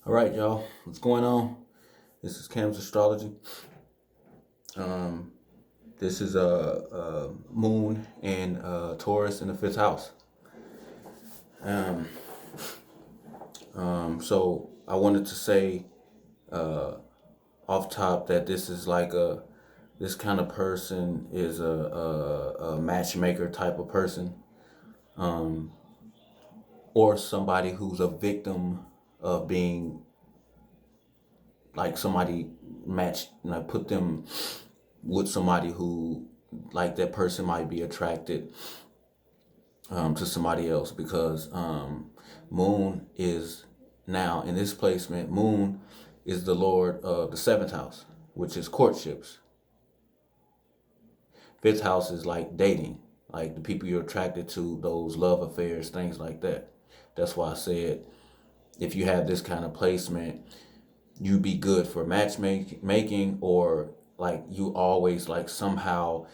All right, y'all. What's going on? This is Cam's Astrology. Um, this is a moon and Taurus in the fifth house. Um, so I wanted to say off top that this is this kind of person is a matchmaker type of person, or somebody who's a victim of being like somebody matched, put them with somebody who, like, that person might be attracted to somebody else because Moon is now in this placement. Moon is the Lord of the seventh house, which is courtships. Fifth house is like dating, like the people you're attracted to, those love affairs, things like that. That's why I said if you have this kind of placement, you be good for matchmaking, or like you always like somehow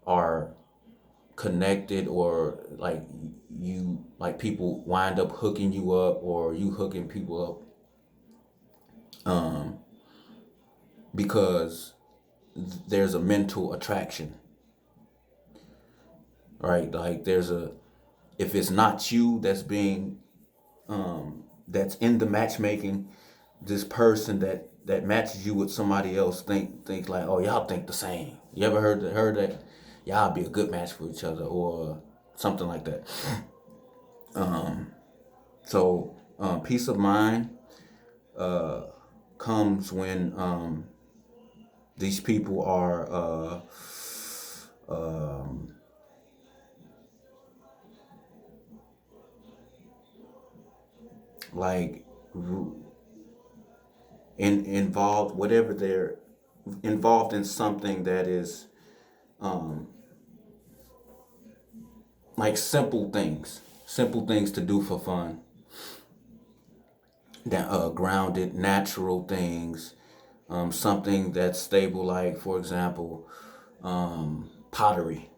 are connected, or like you like people wind up hooking you up or you hooking people up because there's a mental attraction, right? Like there's a, if it's not you that's being that's in the matchmaking, this person that matches you with somebody else think like, oh, y'all think the same. You ever heard that y'all be a good match for each other or something like that. So peace of mind comes when these people are like involved, whatever they're involved in, something that is like simple things to do for fun, that grounded, natural things, something that's stable, like for example, pottery.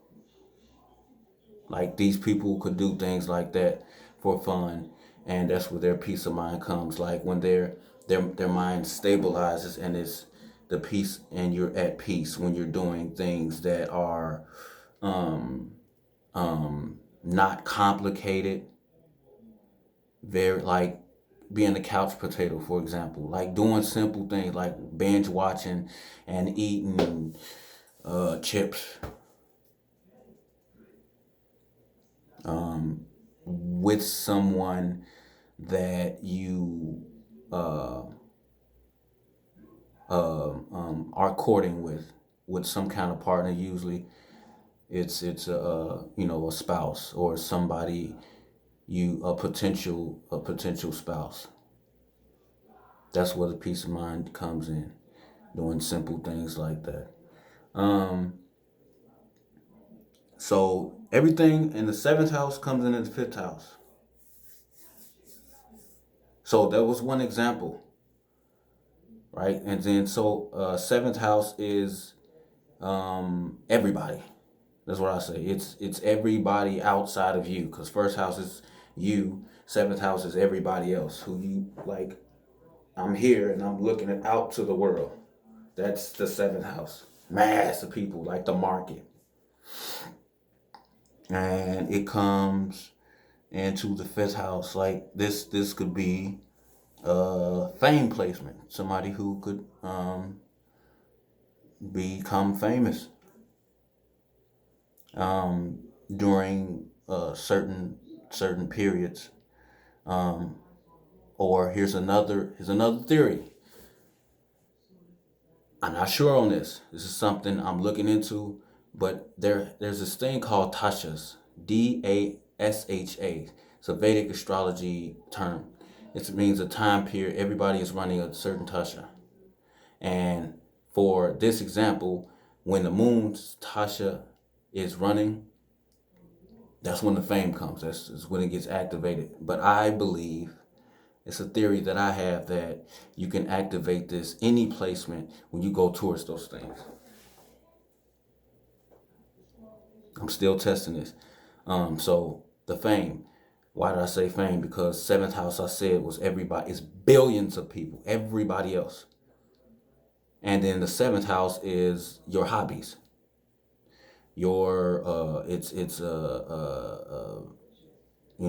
Like these people could do things like that for fun, and that's where their peace of mind comes. Like when their mind stabilizes and it's the peace, and you're at peace when you're doing things that are not complicated, very like being a couch potato, for example, like doing simple things like binge watching and eating chips with someone that you are courting with some kind of partner. Usually it's a spouse or somebody, a potential spouse. That's where the peace of mind comes in, doing simple things like that. um so everything in the seventh house comes in the fifth house. So that was one example, right? And then seventh house is everybody. That's what I say. It's everybody outside of you, because first house is you, seventh house is everybody else who you like. I'm here and I'm looking out to the world. That's the seventh house. Mass of people, like the market. And it comes into the fifth house. Like this could be fame placement. Somebody who could become famous during certain periods. Or here's another theory. I'm not sure on this. This is something I'm looking into, but there's this thing called Tashas, Dasha. It's a Vedic astrology term. It means a time period. Everybody is running a certain Tasha. And for this example, when the moon's Tasha is running, that's when the fame comes. That's when it gets activated. But I believe, it's a theory that I have, that you can activate this any placement when you go towards those things. I'm still testing this. So the fame. Why did I say fame? Because seventh house, I said, was everybody. It's billions of people, everybody else. And then the seventh house is your hobbies. Your it's you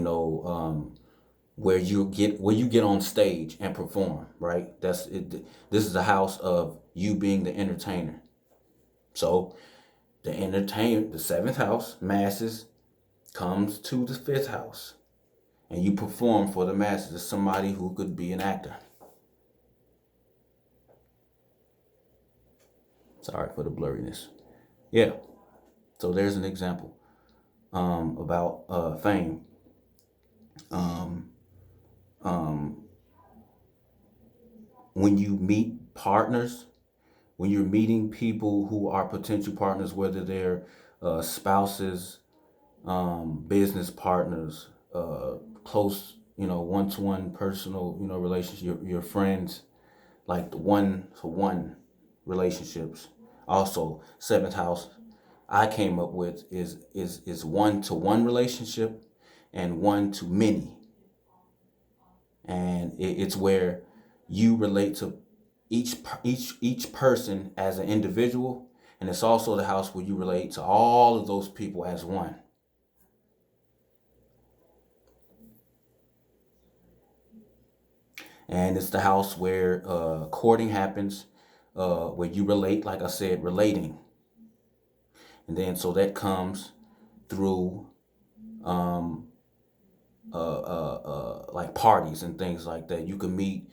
know where you get on stage and perform, right? That's it. This is the house of you being the entertainer. So the seventh house, masses, comes to the fifth house, and you perform for the masses. As somebody who could be an actor. Sorry for the blurriness. Yeah. So there's an example about fame. Um, um, when you meet partners, when you're meeting people who are potential partners, whether they're spouses, business partners, close, one-to-one personal, relationship, your friends, like the one-to-one relationships. Also, seventh house, I came up with is one-to-one relationship and one-to-many, and it's where you relate to each person as an individual, and it's also the house where you relate to all of those people as one. And it's the house where courting happens, where you relate, like I said, relating, and then so that comes through um, like parties and things like that. You can meet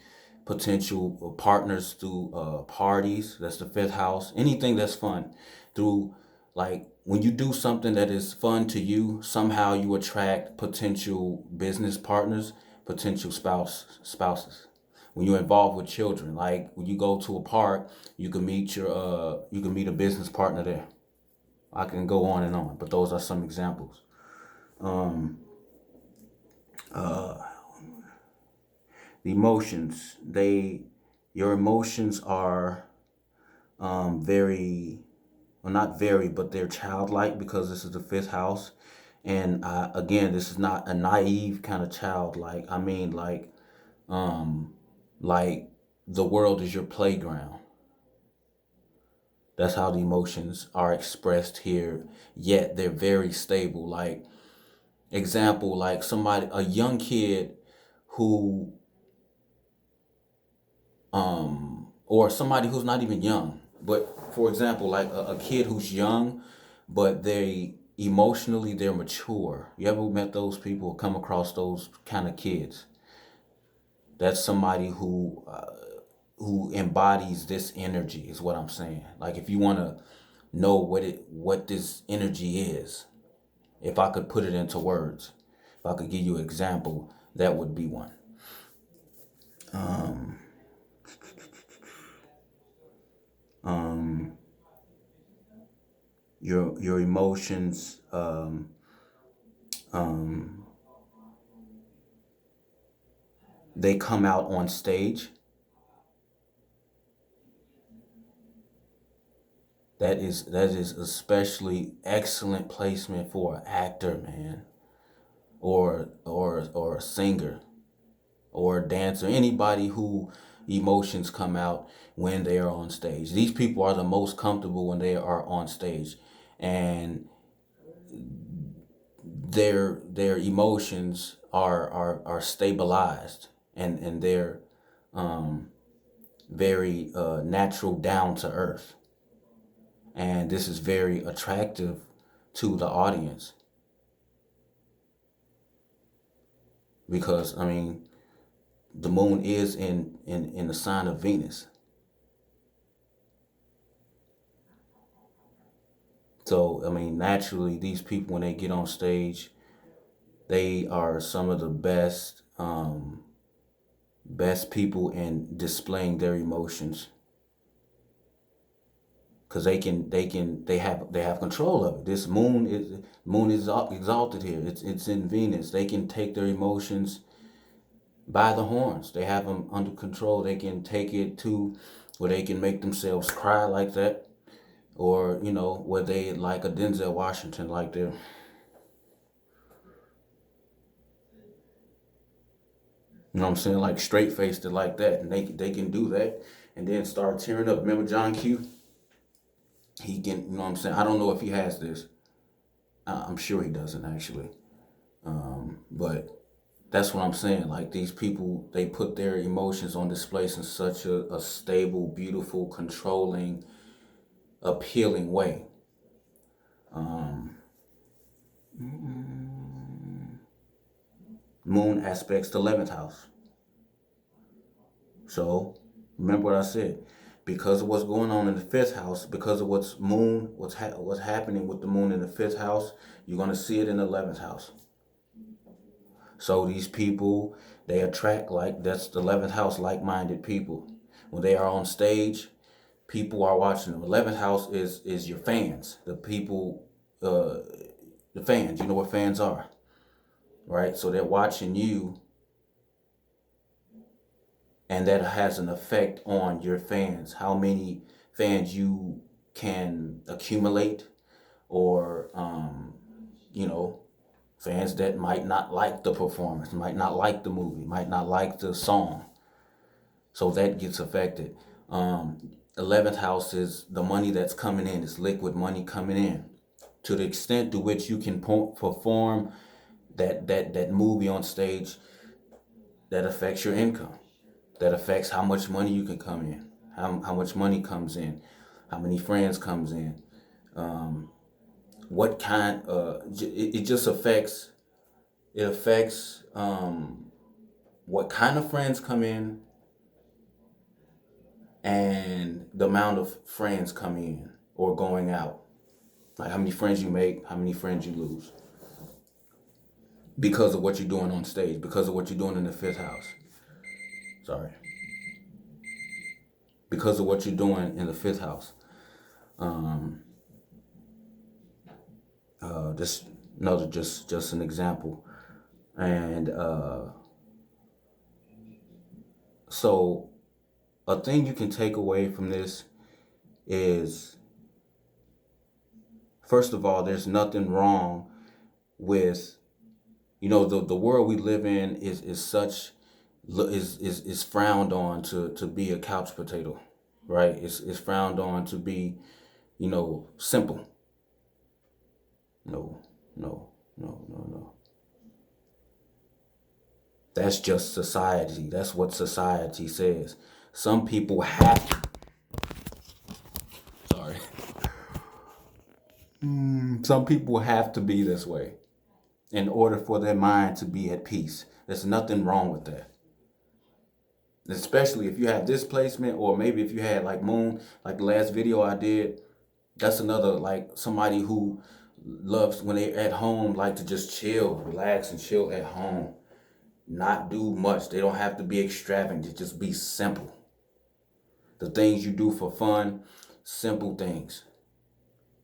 potential partners through parties. That's the fifth house. Anything that's fun through, like when you do something that is fun to you, somehow you attract potential business partners, potential spouses. When you're involved with children, like when you go to a park, you can meet a business partner there. I can go on and on, but those are some examples. Um, uh, the emotions, your emotions are very, well, not very, but they're childlike because this is the fifth house. And again, this is not a naive kind of childlike. I mean, um, like the world is your playground. That's how the emotions are expressed here. Yet they're very stable. Like example, like a young kid who or somebody who's not even young, but for example, like a kid who's young but they're mature. You ever met those people, come across those kind of kids? That's somebody who embodies this energy, is what I'm saying. Like if you want to know what this energy is, if I could put it into words, if I could give you an example, that would be one. um um your emotions, um they come out on stage. That is especially excellent placement for an actor, man, or a singer or a dancer, anybody who emotions come out when they are on stage. These people are the most comfortable when they are on stage, and their emotions are stabilized, and they're um, very natural, down to earth, and this is very attractive to the audience because I mean the moon is in the sign of Venus. So I mean naturally these people when they get on stage, they are some of the best people in displaying their emotions because they have control of it. This moon is exalted here. It's in Venus. They can take their emotions by the horns. They have them under control. They can take it to where they can make themselves cry like that, or where they like a Denzel Washington, like they're You know what I'm saying? Like straight faced it like that. And they can do that and then start tearing up. Remember John Q? He can, you know what I'm saying? I don't know if he has this. I'm sure he doesn't actually. But that's what I'm saying. Like these people, they put their emotions on display in such a stable, beautiful, controlling, appealing way. Moon aspects the 11th house. So remember what I said. Because of what's going on in the 5th house, because of what's happening with the moon in the 5th house, you're gonna see it in the 11th house. So these people, they attract that's the 11th house, like-minded people. When they are on stage, people are watching them. 11th house is your fans, the people, the fans. You know what fans are, right? So they're watching you, and that has an effect on your fans. How many fans you can accumulate, or you know, fans that might not like the performance, might not like the movie, might not like the song. So that gets affected. 11th house is the money that's coming in. It's liquid money coming in. To the extent to which you can perform that movie on stage, that affects your income. That affects how much money you can come in, how much money comes in, how many friends comes in. What kind, it just affects, what kind of friends come in, and the amount of friends coming in or going out. Like how many friends you make, how many friends you lose. Because of what you're doing on stage, because of what you're doing in the 5th house. Sorry. Because of what you're doing in the 5th house. Just another, just an example. And so a thing you can take away from this is, first of all, there's nothing wrong with, the world we live in is such, is frowned on to be a couch potato, right? It's frowned on to be, simple. No, no, no, no, no. That's just society. That's what society says. Some people have, sorry. Some people have to be this way in order for their mind to be at peace. There's nothing wrong with that. Especially if you have displacement, or maybe if you had like moon, like the last video I did, that's another, like somebody who loves when they're at home, like to just chill, relax and chill at home. Not do much. They don't have to be extravagant. Just be simple. The things you do for fun, simple things.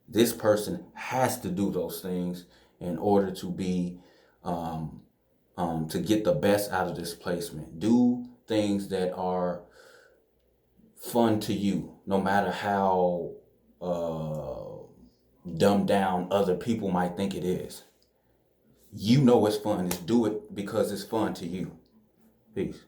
This person has to do those things in order to be, to get the best out of this placement. Do things that are fun to you, no matter how dumbed down other people might think it is. You know it's fun. Just do it because it's fun to you. Peace.